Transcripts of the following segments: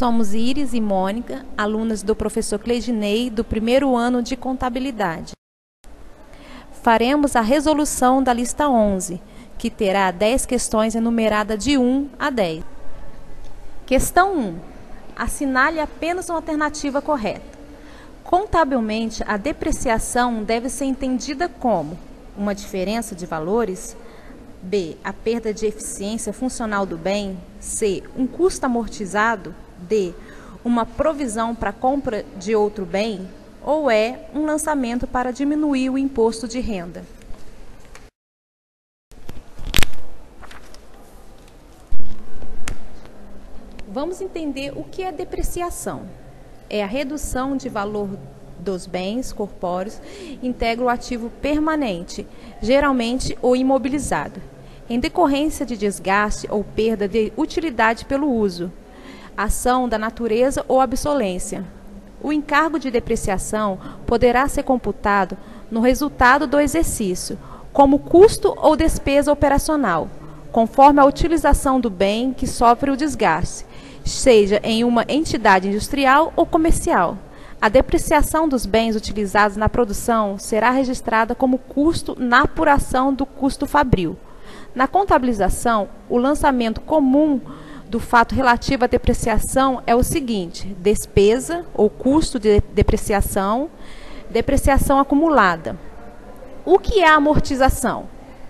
Somos Iris e Mônica, alunas do professor Cleidinei, do primeiro ano de Contabilidade. Faremos a resolução da lista 11, que terá 10 questões enumeradas de 1 a 10. Questão 1. Assinale apenas uma alternativa correta. Contabilmente, a depreciação deve ser entendida como uma diferença de valores, B, a perda de eficiência funcional do bem, C, um custo amortizado, D, uma provisão para compra de outro bem, ou E, um lançamento para diminuir o imposto de renda. Vamos entender o que é depreciação. É a redução de valor dos bens corpóreos, integra o ativo permanente, geralmente o imobilizado, em decorrência de desgaste ou perda de utilidade pelo uso, ação da natureza ou obsolência. O encargo de depreciação poderá ser computado no resultado do exercício, como custo ou despesa operacional, conforme a utilização do bem que sofre o desgaste, seja em uma entidade industrial ou comercial. A depreciação dos bens utilizados na produção será registrada como custo na apuração do custo fabril. Na contabilização, o lançamento comum do fato relativo à depreciação é o seguinte: despesa ou custo de depreciação, depreciação acumulada. O que é a amortização?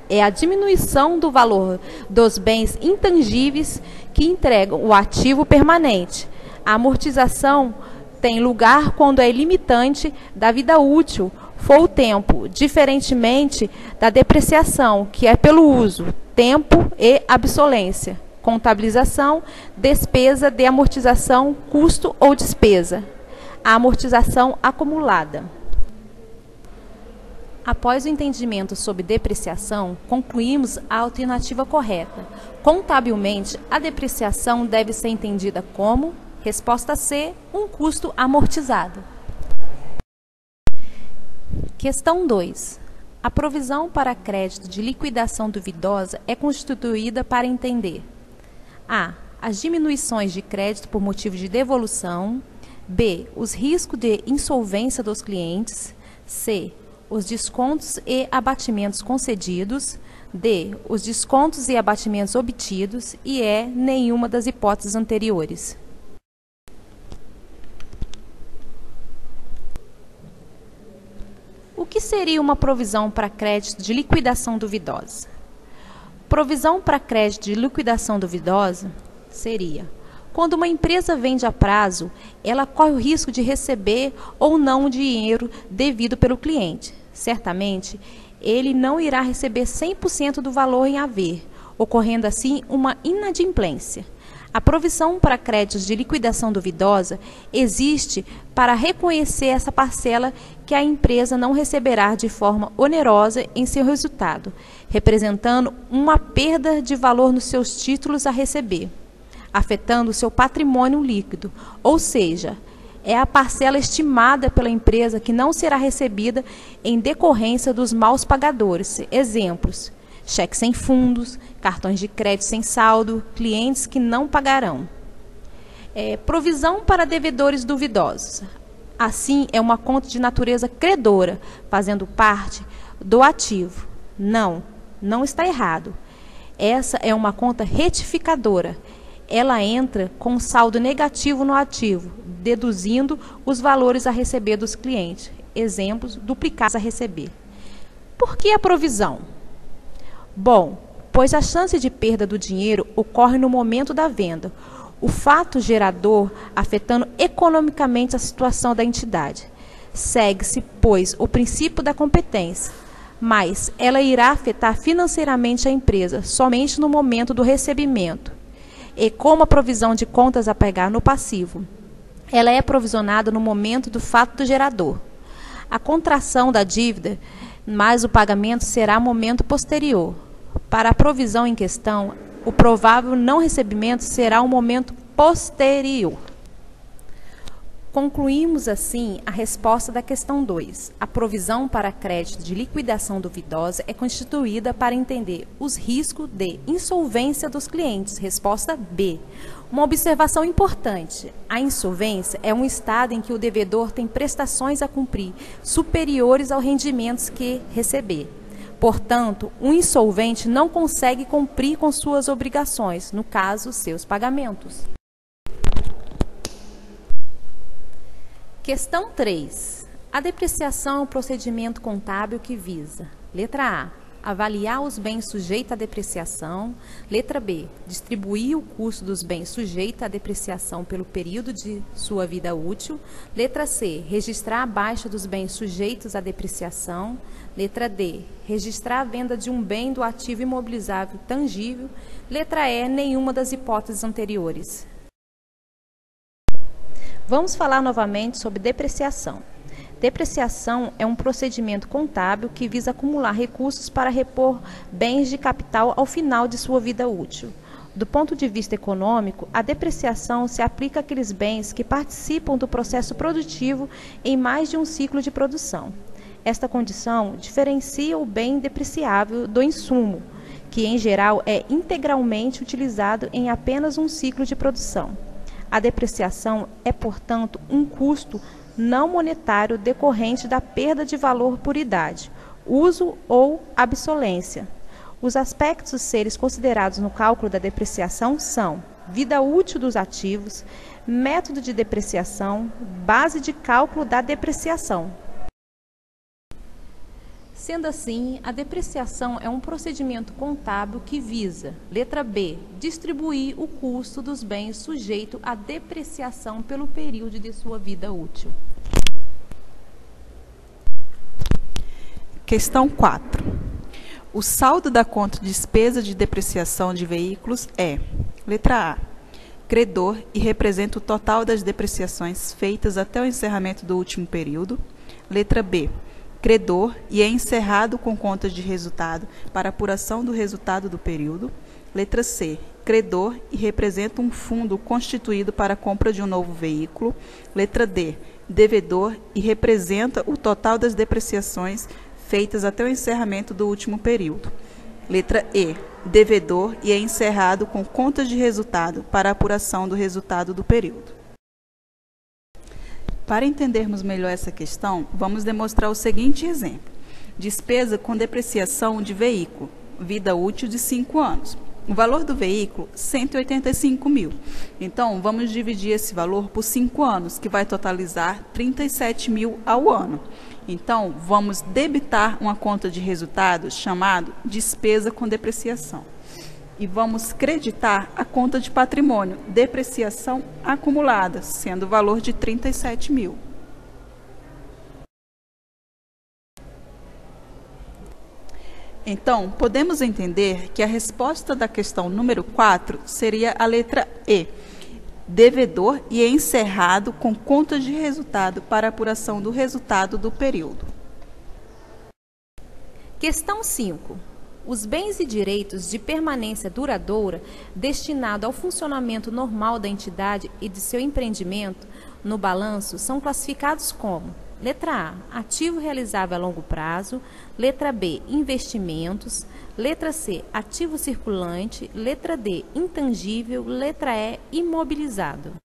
É a diminuição do valor dos bens intangíveis que entregam o ativo permanente. A amortização tem lugar quando é limitante da vida útil for o tempo, diferentemente da depreciação, que é pelo uso, tempo e obsolência. Contabilização, despesa de amortização, custo ou despesa. A amortização acumulada. Após o entendimento sobre depreciação, concluímos a alternativa correta. Contabilmente, a depreciação deve ser entendida como, resposta C, um custo amortizado. Questão 2. A provisão para crédito de liquidação duvidosa é constituída para entender: A. As diminuições de crédito por motivo de devolução. B. Os riscos de insolvência dos clientes. C. Os descontos e abatimentos concedidos. D. Os descontos e abatimentos obtidos. E E. Nenhuma das hipóteses anteriores. O que seria uma provisão para crédito de liquidação duvidosa? Provisão para crédito de liquidação duvidosa seria: quando uma empresa vende a prazo, ela corre o risco de receber ou não o dinheiro devido pelo cliente. Certamente, ele não irá receber 100% do valor em haver, ocorrendo assim uma inadimplência. A provisão para créditos de liquidação duvidosa existe para reconhecer essa parcela que a empresa não receberá de forma onerosa em seu resultado, representando uma perda de valor nos seus títulos a receber, afetando o seu patrimônio líquido, ou seja, é a parcela estimada pela empresa que não será recebida em decorrência dos maus pagadores. Exemplos: cheques sem fundos, cartões de crédito sem saldo, clientes que não pagarão. Provisão para devedores duvidosos. Assim, é uma conta de natureza credora, fazendo parte do ativo. Não está errado. Essa é uma conta retificadora. Ela entra com saldo negativo no ativo, deduzindo os valores a receber dos clientes. Exemplos: duplicados a receber. Por que a provisão? Bom, pois a chance de perda do dinheiro ocorre no momento da venda, o fato gerador afetando economicamente a situação da entidade. Segue-se, pois, o princípio da competência, mas ela irá afetar financeiramente a empresa somente no momento do recebimento. E como a provisão de contas a pagar no passivo, ela é provisionada no momento do fato gerador. A contração da dívida, mas o pagamento será momento posterior. Para a provisão em questão, o provável não recebimento será um momento posterior. Concluímos, assim, a resposta da questão 2. A provisão para crédito de liquidação duvidosa é constituída para entender os riscos de insolvência dos clientes. Resposta B. Uma observação importante. A insolvência é um estado em que o devedor tem prestações a cumprir superiores aos rendimentos que receber. Portanto, um insolvente não consegue cumprir com suas obrigações, no caso, seus pagamentos. Questão 3. A depreciação é um procedimento contábil que visa: letra A, avaliar os bens sujeitos à depreciação. Letra B, distribuir o custo dos bens sujeitos à depreciação pelo período de sua vida útil. Letra C, registrar a baixa dos bens sujeitos à depreciação. Letra D, registrar a venda de um bem do ativo imobilizável tangível. Letra E, nenhuma das hipóteses anteriores. Vamos falar novamente sobre depreciação. Depreciação é um procedimento contábil que visa acumular recursos para repor bens de capital ao final de sua vida útil. Do ponto de vista econômico, a depreciação se aplica àqueles bens que participam do processo produtivo em mais de um ciclo de produção. Esta condição diferencia o bem depreciável do insumo, que em geral é integralmente utilizado em apenas um ciclo de produção. A depreciação é, portanto, um custo não monetário decorrente da perda de valor por idade, uso ou obsolescência. Os aspectos seres considerados no cálculo da depreciação são: vida útil dos ativos, método de depreciação, base de cálculo da depreciação. Sendo assim, a depreciação é um procedimento contábil que visa: letra B, distribuir o custo dos bens sujeito à depreciação pelo período de sua vida útil. Questão 4. O saldo da conta de despesa de depreciação de veículos é: letra A, credor e representa o total das depreciações feitas até o encerramento do último período. Letra B, credor e é encerrado com contas de resultado para apuração do resultado do período. Letra C, credor e representa um fundo constituído para a compra de um novo veículo. Letra D, devedor e representa o total das depreciações feitas até o encerramento do último período. Letra E, devedor e é encerrado com contas de resultado para a apuração do resultado do período. Para entendermos melhor essa questão, vamos demonstrar o seguinte exemplo: despesa com depreciação de veículo, vida útil de 5 anos. O valor do veículo, 185 mil. Então, vamos dividir esse valor por 5 anos, que vai totalizar 37 mil ao ano. Então, vamos debitar uma conta de resultado chamada despesa com depreciação. E vamos creditar a conta de patrimônio, depreciação acumulada, sendo o valor de 37 mil. Então, podemos entender que a resposta da questão número 4 seria a letra E, devedor e é encerrado com conta de resultado para apuração do resultado do período. Questão 5. Os bens e direitos de permanência duradoura destinados ao funcionamento normal da entidade e de seu empreendimento no balanço são classificados como: letra A, ativo realizável a longo prazo. Letra B, investimentos. Letra C, ativo circulante. Letra D, intangível. Letra E, imobilizado.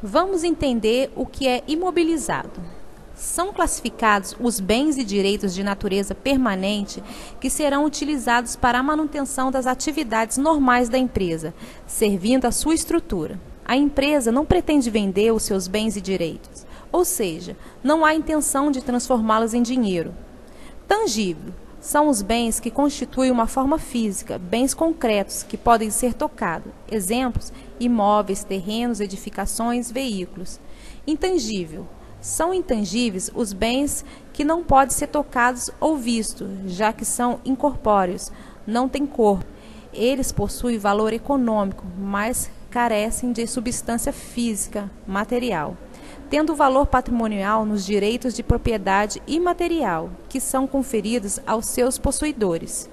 Vamos entender o que é imobilizado. São classificados os bens e direitos de natureza permanente que serão utilizados para a manutenção das atividades normais da empresa, servindo à sua estrutura. A empresa não pretende vender os seus bens e direitos, ou seja, não há intenção de transformá-los em dinheiro. Tangível são os bens que constituem uma forma física, bens concretos que podem ser tocados. Exemplos: imóveis, terrenos, edificações, veículos. Intangível são intangíveis os bens que não podem ser tocados ou vistos, já que são incorpóreos, não têm corpo. Eles possuem valor econômico, mas carecem de substância física, material, tendo valor patrimonial nos direitos de propriedade imaterial, que são conferidos aos seus possuidores.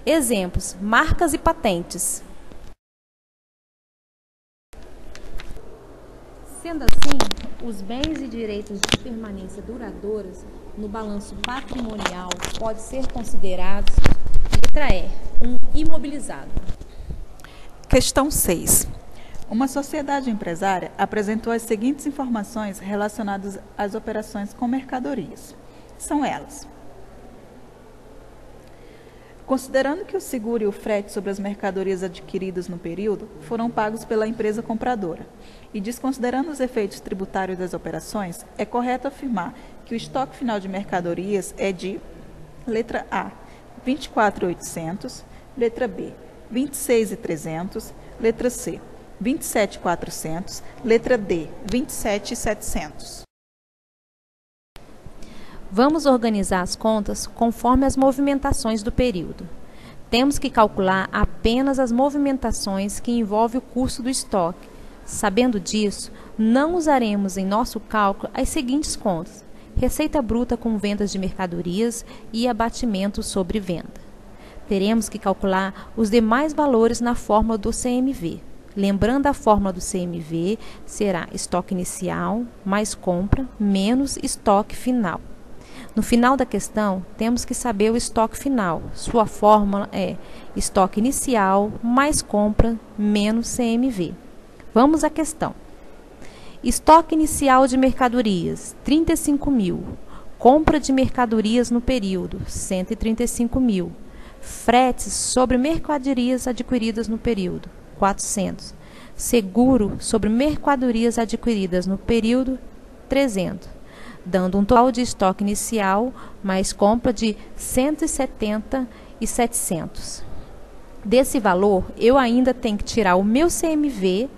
Exemplos: marcas e patentes. Sendo assim, os bens e direitos de permanência duradouras no balanço patrimonial podem ser considerados, letra E, um imobilizado. Questão 6. Uma sociedade empresária apresentou as seguintes informações relacionadas às operações com mercadorias. São elas: considerando que o seguro e o frete sobre as mercadorias adquiridas no período foram pagos pela empresa compradora, e desconsiderando os efeitos tributários das operações, é correto afirmar que o estoque final de mercadorias é de, letra A, 24.800, letra B, 26.300, letra C, 27.400, letra D, 27.700. Vamos organizar as contas conforme as movimentações do período. Temos que calcular apenas as movimentações que envolvem o custo do estoque. Sabendo disso, não usaremos em nosso cálculo as seguintes contas: receita bruta com vendas de mercadorias e abatimento sobre venda. Teremos que calcular os demais valores na fórmula do CMV. Lembrando, a fórmula do CMV será estoque inicial mais compra menos estoque final. No final da questão, temos que saber o estoque final. Sua fórmula é estoque inicial mais compra menos CMV. Vamos à questão. Estoque inicial de mercadorias, 35.000. Compra de mercadorias no período, 135.000. Fretes sobre mercadorias adquiridas no período, 400. Seguro sobre mercadorias adquiridas no período, 300. Dando um total de estoque inicial mais compra de 170 e 700. Desse valor, eu ainda tenho que tirar o meu CMV,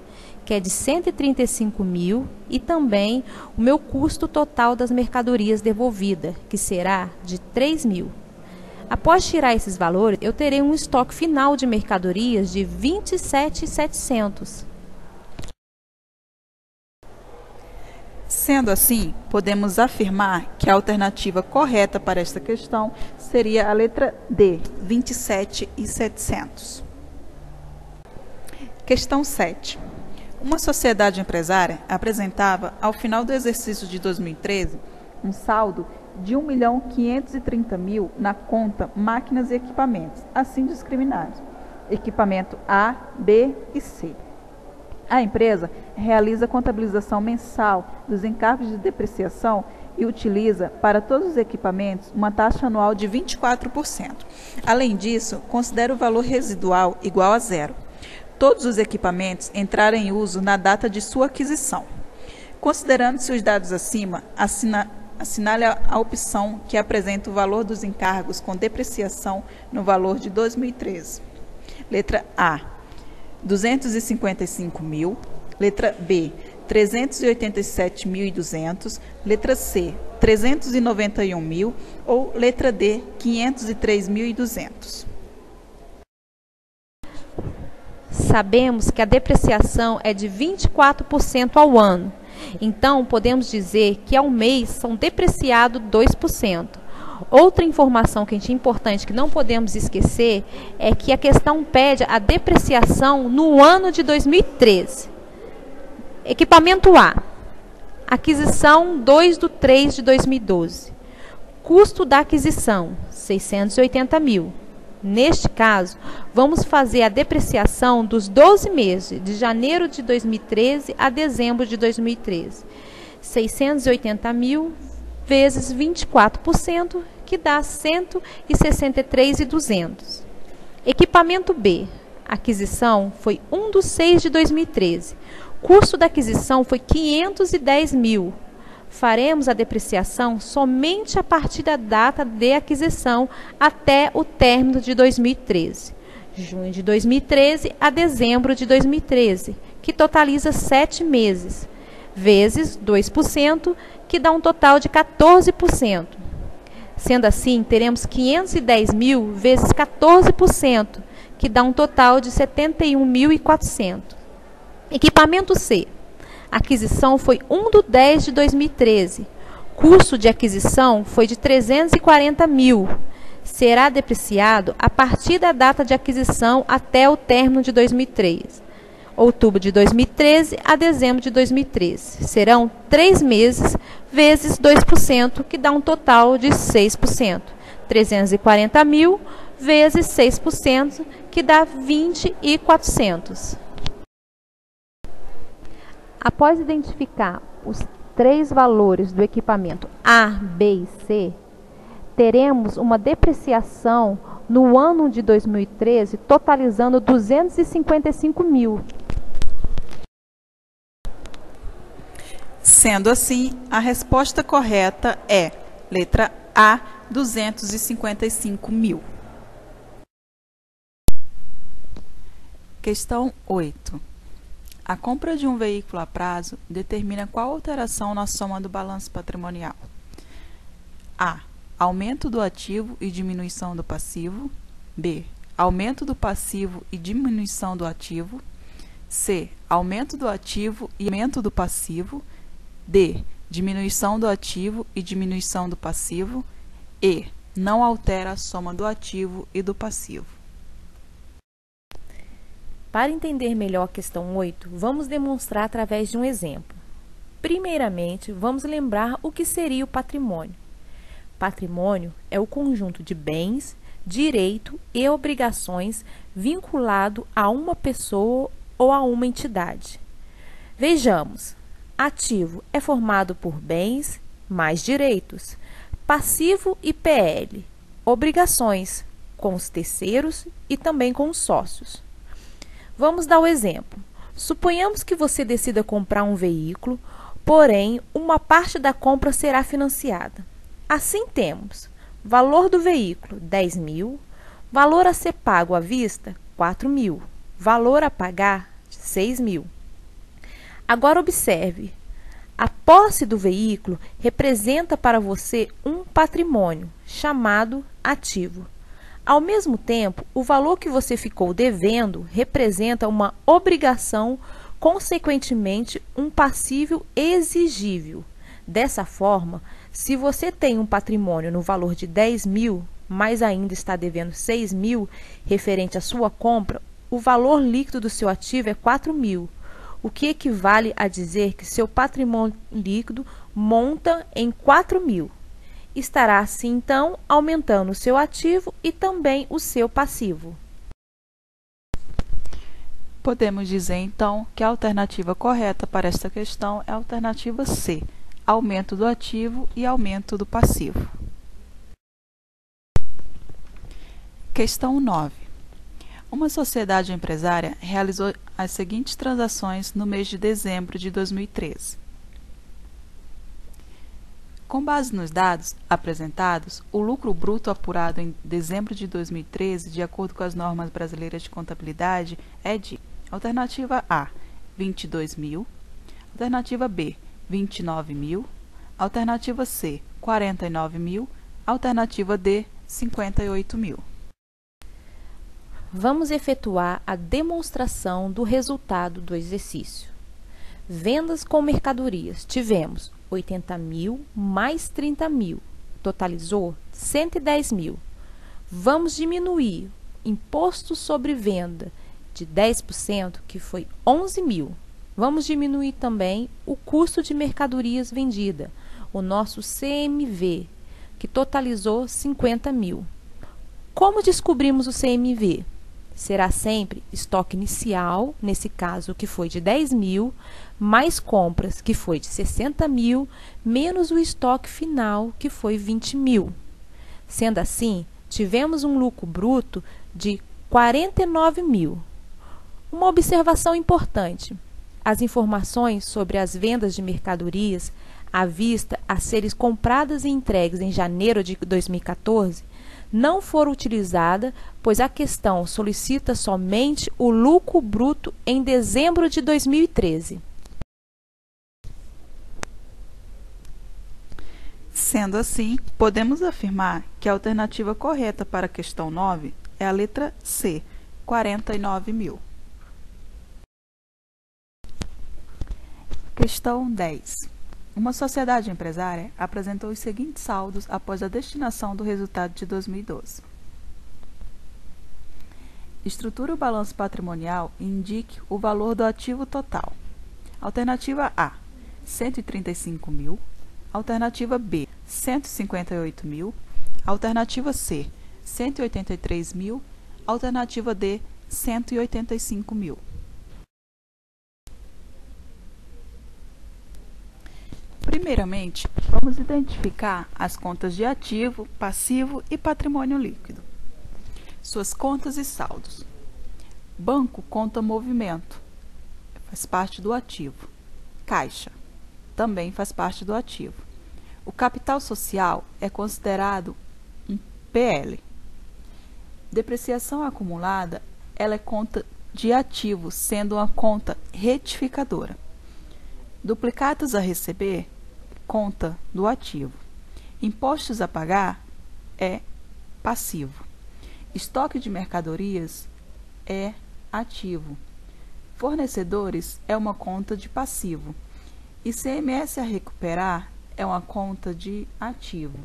que é de 135.000, e também o meu custo total das mercadorias devolvidas, que será de 3.000. Após tirar esses valores, eu terei um estoque final de mercadorias de 27.700. Sendo assim, podemos afirmar que a alternativa correta para esta questão seria a letra D, 27.700. Questão 7. Uma sociedade empresária apresentava, ao final do exercício de 2013, um saldo de 1.530.000 na conta máquinas e equipamentos, assim discriminados: equipamento A, B e C. A empresa realiza a contabilização mensal dos encargos de depreciação e utiliza para todos os equipamentos uma taxa anual de 24%. Além disso, considera o valor residual igual a zero. Todos os equipamentos entraram em uso na data de sua aquisição. Considerando-se os dados acima, assinale a opção que apresenta o valor dos encargos com depreciação no valor de 2013. Letra A, 255.000. Letra B, 387.200. Letra C, 391.000. Ou letra D, 503.200. Sabemos que a depreciação é de 24% ao ano. Então, podemos dizer que ao mês são depreciados 2%. Outra informação que é importante que não podemos esquecer é que a questão pede a depreciação no ano de 2013. Equipamento A. Aquisição 2/3 de 2012. Custo da aquisição, 680.000. Neste caso, vamos fazer a depreciação dos 12 meses, de janeiro de 2013 a dezembro de 2013. 680.000 vezes 24%, que dá 163.200. Equipamento B. Aquisição foi 1/6 de 2013. Custo da aquisição foi 510.000. Faremos a depreciação somente a partir da data de aquisição até o término de 2013. Junho de 2013 a dezembro de 2013, que totaliza 7 meses, vezes 2%, que dá um total de 14%. Sendo assim, teremos 510.000 vezes 14%, que dá um total de 71.400. Equipamento C. Aquisição foi 1/10 de 2013. Custo de aquisição foi de 340.000. Será depreciado a partir da data de aquisição até o término de 2003. outubro de 2013 a dezembro de 2013. Serão 3 meses vezes 2%, que dá um total de 6%. 340 mil vezes 6%, que dá 20.400. Após identificar os 3 valores do equipamento A, B e C, teremos uma depreciação no ano de 2013 totalizando 255 mil. Sendo assim, a resposta correta é letra A, 255 mil. Questão 8. A compra de um veículo a prazo determina qual alteração na soma do balanço patrimonial. A. Aumento do ativo e diminuição do passivo. B. Aumento do passivo e diminuição do ativo. C. Aumento do ativo e aumento do passivo. D. Diminuição do ativo e diminuição do passivo. E. Não altera a soma do ativo e do passivo. Para entender melhor a questão 8, vamos demonstrar através de um exemplo. Primeiramente, vamos lembrar o que seria o patrimônio. Patrimônio é o conjunto de bens, direito e obrigações vinculado a uma pessoa ou a uma entidade. Vejamos, ativo é formado por bens mais direitos, passivo e PL, obrigações com os terceiros e também com os sócios. Vamos dar o exemplo. Suponhamos que você decida comprar um veículo, porém, uma parte da compra será financiada. Assim temos valor do veículo, 10 mil, valor a ser pago à vista, 4 mil, valor a pagar, 6 mil. Agora observe, a posse do veículo representa para você um patrimônio, chamado ativo. Ao mesmo tempo, o valor que você ficou devendo representa uma obrigação, consequentemente, um passivo exigível. Dessa forma, se você tem um patrimônio no valor de 10 mil, mas ainda está devendo 6 mil, referente à sua compra, o valor líquido do seu ativo é 4 mil, o que equivale a dizer que seu patrimônio líquido monta em 4 mil. Estará assim, então, aumentando o seu ativo e também o seu passivo. Podemos dizer, então, que a alternativa correta para esta questão é a alternativa C, aumento do ativo e aumento do passivo. Questão 9. Uma sociedade empresária realizou as seguintes transações no mês de dezembro de 2013. Com base nos dados apresentados, o lucro bruto apurado em dezembro de 2013, de acordo com as normas brasileiras de contabilidade, é de alternativa A, 22 mil, alternativa B, 29 mil, alternativa C, 49 mil, alternativa D, 58 mil. Vamos efetuar a demonstração do resultado do exercício. Vendas com mercadorias. Tivemos 80 mil mais 30 mil, totalizou 110 mil. Vamos diminuir imposto sobre venda de 10%, que foi 11 mil. Vamos diminuir também o custo de mercadorias vendida, o nosso CMV, que totalizou 50 mil. Como descobrimos o CMV? Será sempre estoque inicial, nesse caso que foi de 10 mil, mais compras, que foi de 60 mil, menos o estoque final, que foi 20 mil. Sendo assim, tivemos um lucro bruto de 49 mil. Uma observação importante: as informações sobre as vendas de mercadorias à vista a serem compradas e entregues em janeiro de 2014 não foram utilizadas, pois a questão solicita somente o lucro bruto em dezembro de 2013. Sendo assim, podemos afirmar que a alternativa correta para a questão 9 é a letra C, 49 mil. Questão 10. Uma sociedade empresária apresentou os seguintes saldos após a destinação do resultado de 2012. Estruture o balanço patrimonial e indique o valor do ativo total. Alternativa A, 135.000. Alternativa B, 158.000. Alternativa C, 183.000. Alternativa D, 185.000. Primeiramente, vamos identificar as contas de ativo, passivo e patrimônio líquido. Suas contas e saldos. Banco conta movimento, faz parte do ativo. Caixa, também faz parte do ativo. O capital social é considerado um PL. Depreciação acumulada, ela é conta de ativo, sendo uma conta retificadora. Duplicatas a receber, conta do ativo. Impostos a pagar é passivo. Estoque de mercadorias é ativo. Fornecedores é uma conta de passivo. ICMS a recuperar é uma conta de ativo.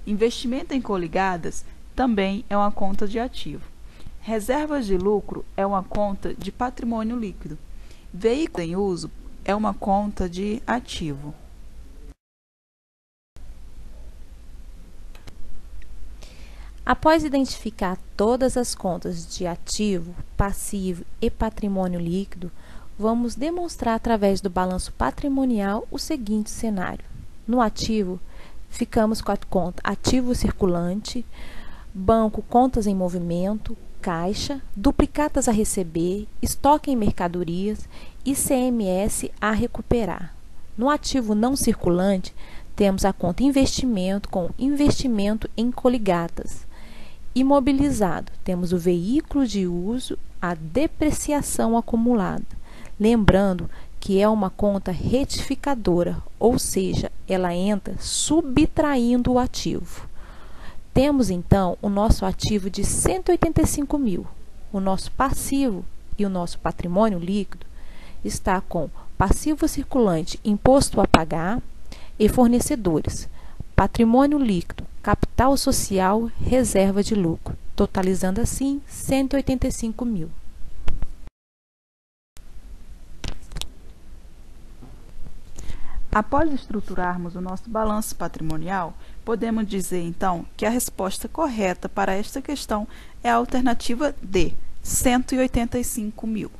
Investimento em coligadas também é uma conta de ativo. Reservas de lucro é uma conta de patrimônio líquido. Veículo em uso é uma conta de ativo. Após identificar todas as contas de ativo, passivo e patrimônio líquido, vamos demonstrar através do balanço patrimonial o seguinte cenário. No ativo, ficamos com a conta ativo circulante, banco contas em movimento, caixa, duplicatas a receber, estoque em mercadorias, ICMS a recuperar. No ativo não circulante, temos a conta investimento com investimento em coligatas. Imobilizado, temos o veículo de uso, a depreciação acumulada. Lembrando que é uma conta retificadora, ou seja, ela entra subtraindo o ativo. Temos então o nosso ativo de 185.000. O nosso passivo e o nosso patrimônio líquido está com passivo circulante, imposto a pagar e fornecedores. Patrimônio líquido, capital social, reserva de lucro, totalizando assim 185.000. Após estruturarmos o nosso balanço patrimonial, podemos dizer então que a resposta correta para esta questão é a alternativa D, 185.000.